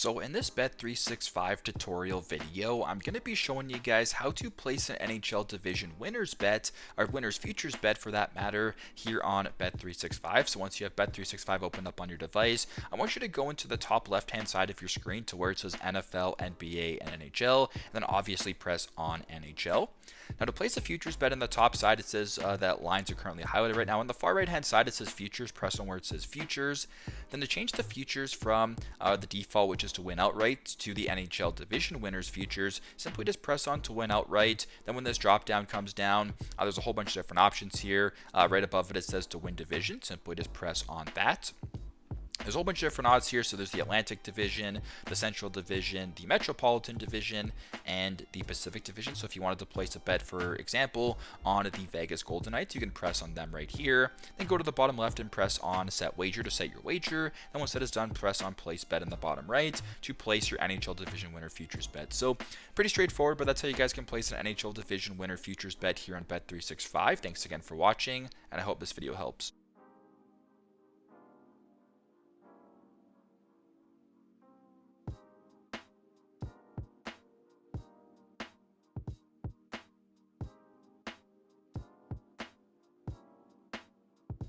So in this Bet365 tutorial video, I'm going to be showing you guys how to place an NHL Division Winners bet, or Winners Futures bet for that matter, here on Bet365. So once you have Bet365 opened up on your device, I want you to go into the top left-hand side of your screen to where it says NFL, NBA, and NHL, and then obviously press on NHL. Now to place a futures bet on the top side, it says that lines are currently highlighted right now. On the far right-hand side, it says futures. Press on where it says futures. Then to change the futures from the default, which is to win outright, to the NHL Division Winners futures, simply just press on to win outright. Then when this drop down comes down, there's a whole bunch of different options here. Right above it, it says to win division. Simply just press on that. There's a whole bunch of different odds here. So there's the Atlantic Division, the Central Division, the Metropolitan Division, and the Pacific Division. So if you wanted to place a bet, for example, on the Vegas Golden Knights, you can press on them right here. Then go to the bottom left and press on set wager to set your wager. And once that is done, press on place bet in the bottom right to place your NHL Division Winner futures bet. So pretty straightforward, but that's how you guys can place an NHL Division Winner futures bet here on Bet365. Thanks again for watching, and I hope this video helps.